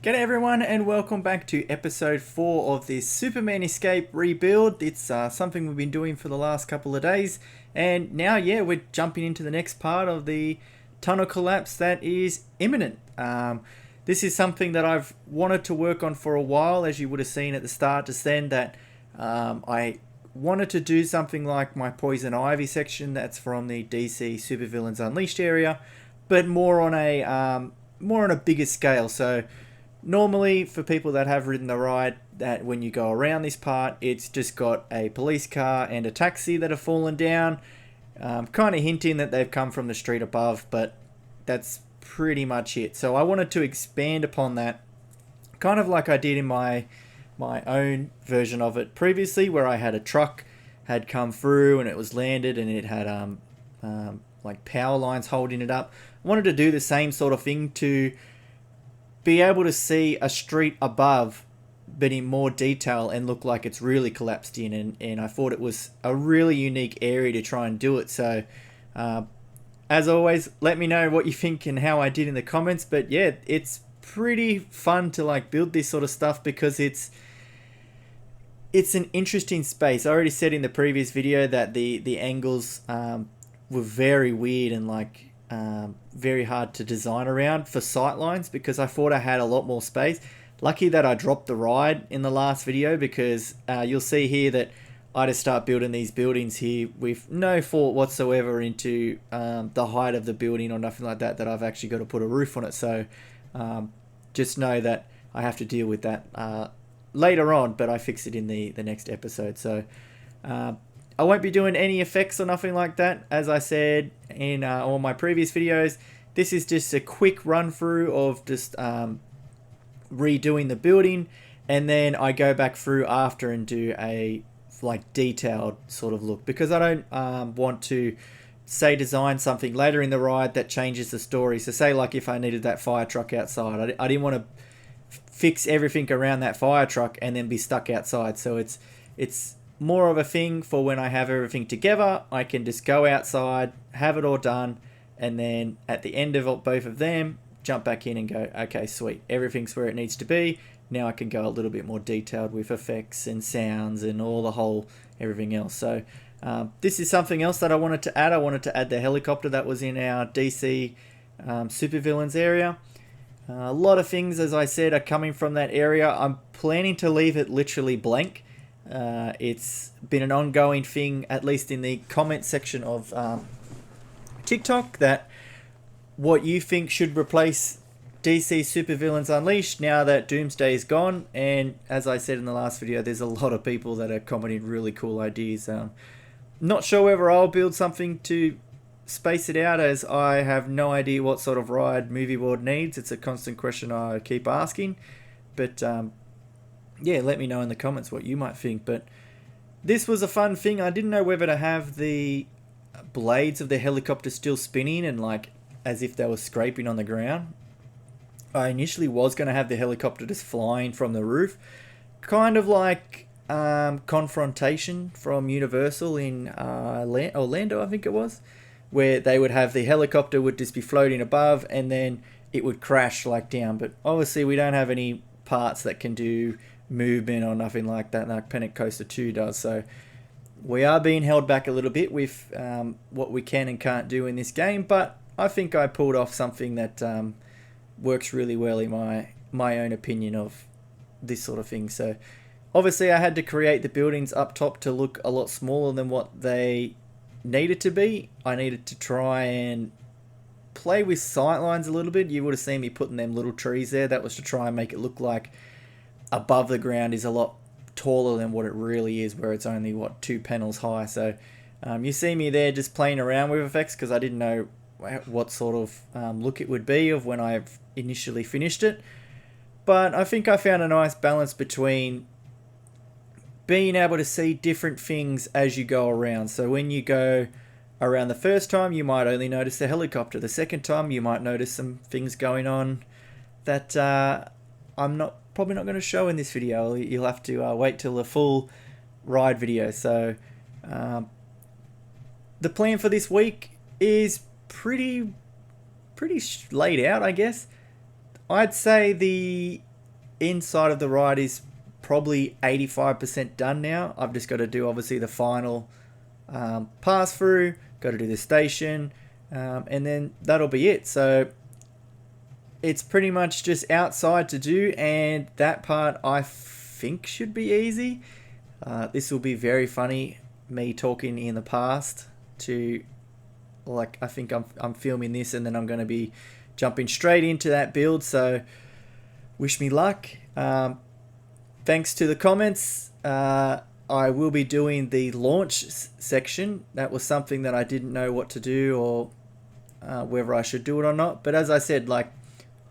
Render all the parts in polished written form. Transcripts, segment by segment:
G'day everyone and welcome back to episode 4 of this Superman Escape rebuild. It's something we've been doing for the last couple of days, and now we're jumping into the next part of the tunnel collapse that is imminent. This is something that I've wanted to work on for a while, as you would have seen at the start just then, that I wanted to do something like my Poison Ivy section that's from the DC Supervillains Unleashed area, but more on a bigger scale. So normally, for people that have ridden the ride, that when you go around this part, it's just got a police car and a taxi that have fallen down, kind of hinting that they've come from the street above, but that's pretty much it. So I wanted to expand upon that, kind of like I did in my own version of it previously, where I had a truck had come through and it was landed and it had like power lines holding it up. I wanted to do the same sort of thing to be able to see a street above but in more detail and look like it's really collapsed in, and I thought it was a really unique area to try and do it. So as always, let me know what you think and how I did in the comments. But yeah, it's pretty fun to like build this sort of stuff because it's an interesting space. I already said in the previous video that the angles were very weird and like very hard to design around for sightlines, because I thought I had a lot more space. Lucky that I dropped the ride in the last video, because you'll see here that I just start building these buildings here with no thought whatsoever into the height of the building or nothing like that I've actually got to put a roof on it. So just know that I have to deal with that later on, but I fix it in the next episode. So I won't be doing any effects or nothing like that. As I said in all my previous videos, this is just a quick run through of just redoing the building, and then I go back through after and do a like detailed sort of look, because I don't want to say design something later in the ride that changes the story. So say like if I needed that fire truck outside, I didn't want to fix everything around that fire truck and then be stuck outside. So it's more of a thing for when I have everything together. I can just go outside, have it all done, and then at the end of both of them, jump back in and go, okay, sweet, everything's where it needs to be. Now I can go a little bit more detailed with effects and sounds and all the whole everything else. So this is something else that I wanted to add. I wanted to add the helicopter that was in our DC supervillains area. A lot of things, as I said, are coming from that area. I'm planning to leave it literally blank. It's been an ongoing thing, at least in the comment section of TikTok, that what you think should replace DC Supervillains Unleashed now that Doomsday is gone. And as I said in the last video, there's a lot of people that are commenting really cool ideas. Not sure whether I'll build something to space it out, as I have no idea what sort of ride Movie World needs. It's a constant question I keep asking, but yeah, let me know in the comments what you might think. But this was a fun thing. I didn't know whether to have the blades of the helicopter still spinning and like as if they were scraping on the ground. I initially was going to have the helicopter just flying from the roof, kind of like Confrontation from Universal in Orlando, I think it was, where they would have the helicopter would just be floating above and then it would crash like down. But obviously we don't have any parts that can do movement or nothing like that like Panic Coaster 2 does. So we are being held back a little bit with what we can and can't do in this game, but I think I pulled off something that works really well in my own opinion of this sort of thing. So obviously I had to create the buildings up top to look a lot smaller than what they needed to be. I needed to try and play with sightlines a little bit. You would have seen me putting them little trees there. That was to try and make it look like above the ground is a lot taller than what it really is, where it's only 2 panels high. So you see me there just playing around with effects because I didn't know what sort of look it would be of when I initially finished it. But I think I found a nice balance between being able to see different things as you go around. So when you go around the first time, you might only notice the helicopter. The second time, you might notice some things going on that I'm probably not going to show in this video. You'll have to wait till the full ride video. So the plan for this week is pretty laid out, I guess. I'd say the inside of the ride is probably 85% done now. I've just got to do obviously the final pass through, got to do the station, and then that'll be it. So it's pretty much just outside to do, and that part I think should be easy. This will be very funny, me talking in the past to, like, I think I'm filming this and then I'm going to be jumping straight into that build, so wish me luck. Thanks to the comments. I will be doing the launch section. That was something that I didn't know what to do, or whether I should do it or not. But as I said, like,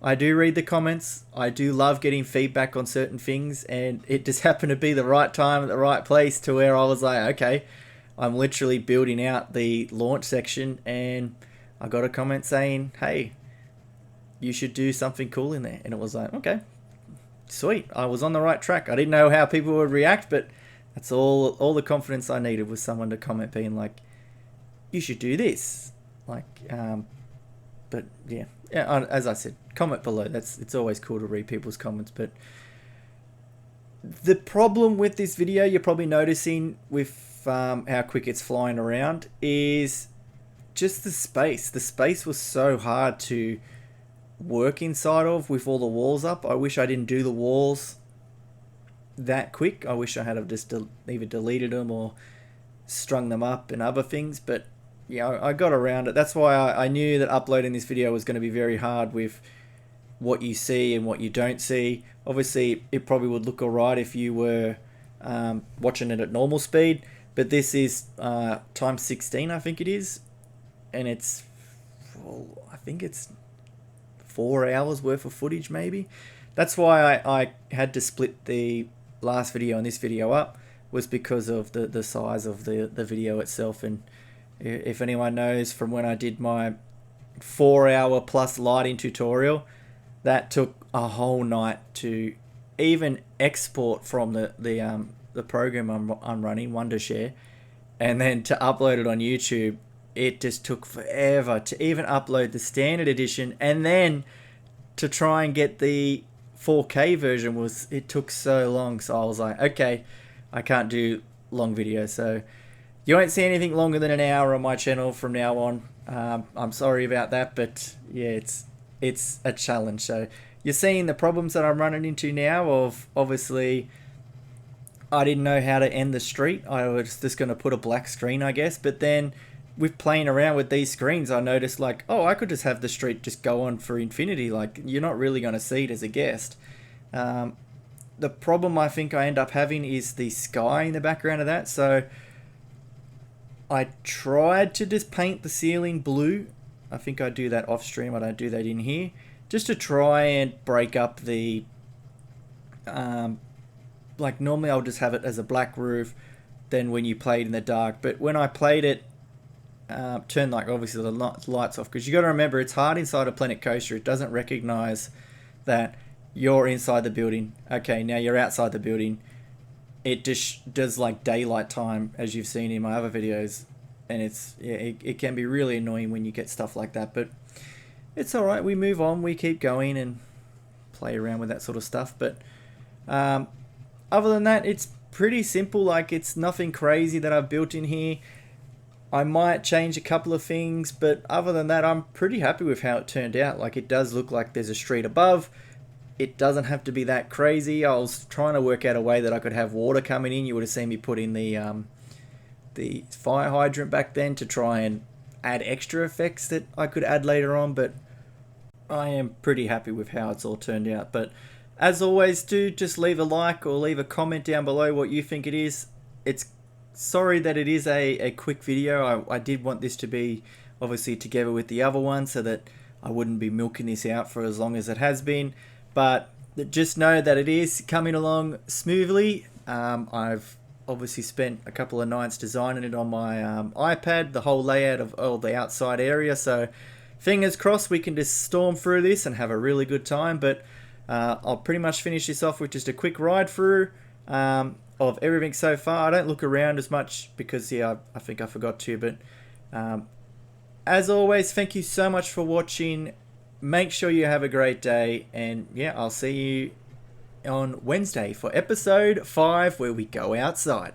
I do read the comments. I do love getting feedback on certain things, and it just happened to be the right time at the right place to where I was like, okay, I'm literally building out the launch section, and I got a comment saying, hey, you should do something cool in there. And it was like, okay, sweet. I was on the right track. I didn't know how people would react, but that's all the confidence I needed was someone to comment being like, you should do this. Like, but yeah, as I said, comment below. It's always cool to read people's comments. But the problem with this video, you're probably noticing with how quick it's flying around, is just the space. The space was so hard to work inside of with all the walls up. I wish I didn't do the walls that quick. I wish I had have just either deleted them or strung them up and other things, but yeah, I got around it. That's why I knew that uploading this video was going to be very hard with what you see and what you don't see. Obviously, it probably would look alright if you were watching it at normal speed, but this is times 16, I think it is, and it's, well, I think it's 4 hours worth of footage maybe. That's why I had to split the last video and this video up, was because of the size of the video itself. And if anyone knows, from when I did my 4-hour plus lighting tutorial, that took a whole night to even export from the program I'm running, Wondershare, and then to upload it on YouTube. It just took forever to even upload the standard edition, and then to try and get the 4K version it took so long. So I was like, okay, I can't do long videos, so you won't see anything longer than an hour on my channel from now on. I'm sorry about that, but yeah, it's a challenge. So you're seeing the problems that I'm running into now of, obviously, I didn't know how to end the street. I was just going to put a black screen, I guess, but then with playing around with these screens, I noticed, like, oh, I could just have the street just go on for infinity. Like, you're not really going to see it as a guest. The problem I think I end up having is the sky in the background of that. So I tried to just paint the ceiling blue. I think I do that off stream. I don't do that in here, just to try and break up the like, normally I'll just have it as a black roof, then when you play it in the dark. But when I played it, turn, like, obviously the lights off, because you got to remember, it's hard inside a Planet Coaster. It doesn't recognize that you're inside the building. Okay, now you're outside the building. It just does like daylight time, as you've seen in my other videos, and it can be really annoying when you get stuff like that. But it's all right. We move on. We keep going and play around with that sort of stuff. But other than that, it's pretty simple. Like, it's nothing crazy that I've built in here. I might change a couple of things, but other than that, I'm pretty happy with how it turned out. Like, it does look like there's a street above. It doesn't have to be that crazy. I was trying to work out a way that I could have water coming in. You would have seen me put in the fire hydrant back then to try and add extra effects that I could add later on, but I am pretty happy with how it's all turned out. But as always, do just leave a like or leave a comment down below what you think it is. It's sorry that it is a quick video. I did want this to be obviously together with the other one, so that I wouldn't be milking this out for as long as it has been. But just know that it is coming along smoothly. I've obviously spent a couple of nights designing it on my iPad, the whole layout of all the outside area. So fingers crossed we can just storm through this and have a really good time. But I'll pretty much finish this off with just a quick ride through of everything so far. I don't look around as much because, yeah, I think I forgot to. But as always, thank you so much for watching. Make sure you have a great day, and yeah, I'll see you on Wednesday for episode 5, where we go outside.